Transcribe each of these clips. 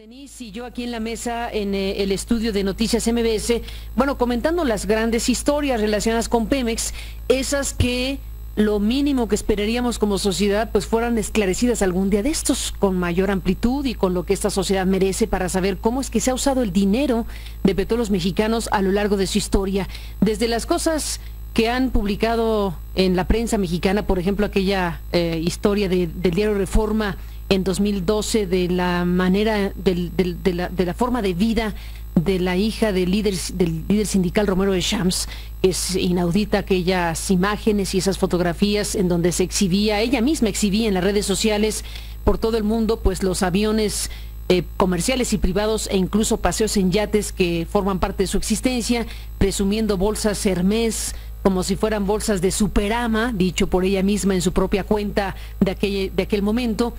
Denise y yo aquí en la mesa, en el estudio de Noticias MBS, bueno, comentando las grandes historias relacionadas con Pemex, esas que lo mínimo que esperaríamos como sociedad pues fueran esclarecidas algún día de estos, con mayor amplitud y con lo que esta sociedad merece, para saber cómo es que se ha usado el dinero de Petróleos Mexicanos a lo largo de su historia. Desde las cosas que han publicado en la prensa mexicana, por ejemplo, aquella historia del diario Reforma en 2012 de la manera, de la forma de vida de la hija del líder sindical Romero de Champs. Es inaudita aquellas imágenes y esas fotografías en donde se exhibía, ella misma exhibía en las redes sociales por todo el mundo, pues los aviones comerciales y privados e incluso paseos en yates que forman parte de su existencia, presumiendo bolsas Hermès como si fueran bolsas de Superama, dicho por ella misma en su propia cuenta de aquel momento.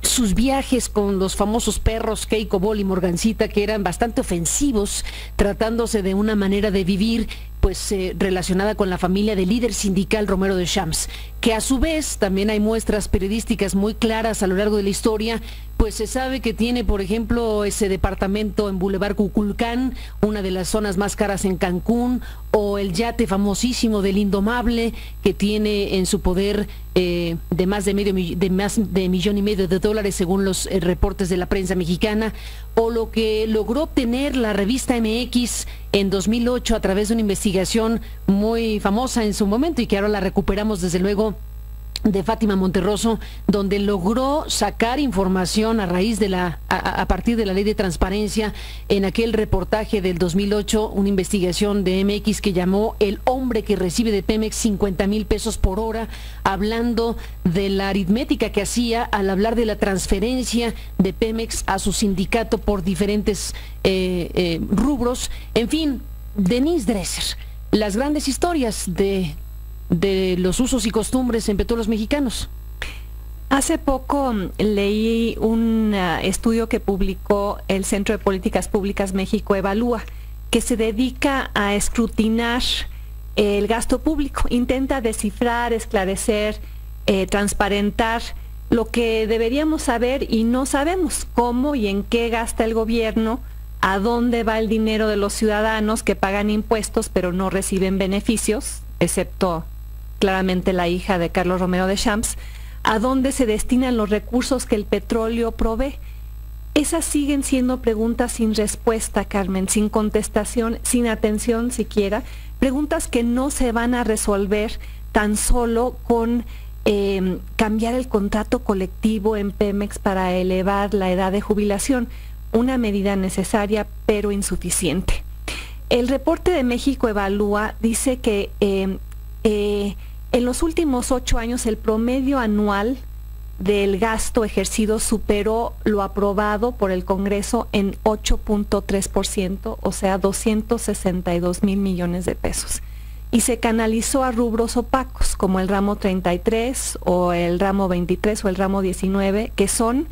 Sus viajes con los famosos perros Keiko, Bol y Morgancita, que eran bastante ofensivos, tratándose de una manera de vivir pues relacionada con la familia del líder sindical Romero de Champs, que a su vez también hay muestras periodísticas muy claras a lo largo de la historia, pues se sabe que tiene, por ejemplo, ese departamento en Boulevard Cuculcán, una de las zonas más caras en Cancún, o el yate famosísimo del Indomable, que tiene en su poder de más de millón y medio de dólares según los reportes de la prensa mexicana, o lo que logró obtener la revista MX en 2008 a través de una investigación muy famosa en su momento y que ahora la recuperamos desde luego, de Fátima Monterroso, donde logró sacar información a raíz de a partir de la ley de transparencia en aquel reportaje del 2008, una investigación de MX que llamó El hombre que recibe de Pemex 50,000 pesos por hora, hablando de la aritmética que hacía al hablar de la transferencia de Pemex a su sindicato por diferentes rubros. En fin, Denise Dresser, las grandes historias de los usos y costumbres en Petróleos Mexicanos. Hace poco leí un estudio que publicó el Centro de Políticas Públicas México Evalúa, que se dedica a escrutinar el gasto público, intenta descifrar, esclarecer, transparentar lo que deberíamos saber y no sabemos: cómo y en qué gasta el gobierno, a dónde va el dinero de los ciudadanos que pagan impuestos pero no reciben beneficios, excepto claramente la hija de Carlos Romero de Champs, a dónde se destinan los recursos que el petróleo provee. Esas siguen siendo preguntas sin respuesta, Carmen, sin contestación, sin atención siquiera, preguntas que no se van a resolver tan solo con cambiar el contrato colectivo en Pemex para elevar la edad de jubilación, una medida necesaria pero insuficiente. El reporte de México Evalúa dice que en los últimos 8 años el promedio anual del gasto ejercido superó lo aprobado por el Congreso en 8.3%, o sea, 262,000 millones de pesos. Y se canalizó a rubros opacos, como el ramo 33, o el ramo 23, o el ramo 19, que son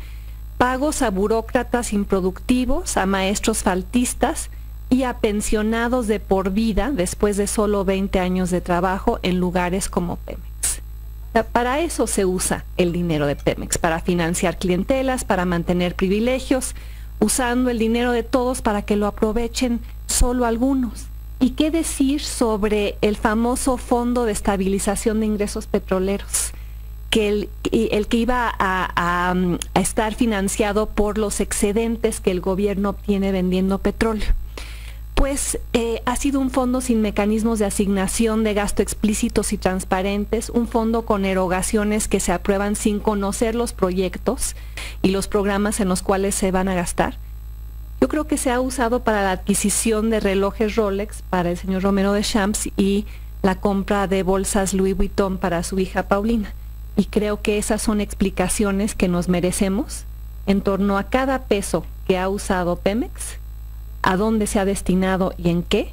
pagos a burócratas improductivos, a maestros faltistas y a pensionados de por vida después de solo 20 años de trabajo en lugares como Pemex. Para eso se usa el dinero de Pemex, para financiar clientelas, para mantener privilegios, usando el dinero de todos para que lo aprovechen solo algunos. ¿Y qué decir sobre el famoso Fondo de Estabilización de Ingresos Petroleros, que el que iba a estar financiado por los excedentes que el gobierno obtiene vendiendo petróleo? Pues ha sido un fondo sin mecanismos de asignación de gasto explícitos y transparentes, un fondo con erogaciones que se aprueban sin conocer los proyectos y los programas en los cuales se van a gastar. Yo creo que se ha usado para la adquisición de relojes Rolex para el señor Romero de Champs y la compra de bolsas Louis Vuitton para su hija Paulina. Y creo que esas son explicaciones que nos merecemos en torno a cada peso que ha usado Pemex, a dónde se ha destinado y en qué,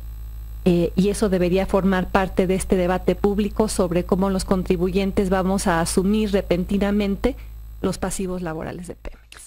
y eso debería formar parte de este debate público sobre cómo los contribuyentes vamos a asumir repentinamente los pasivos laborales de Pemex.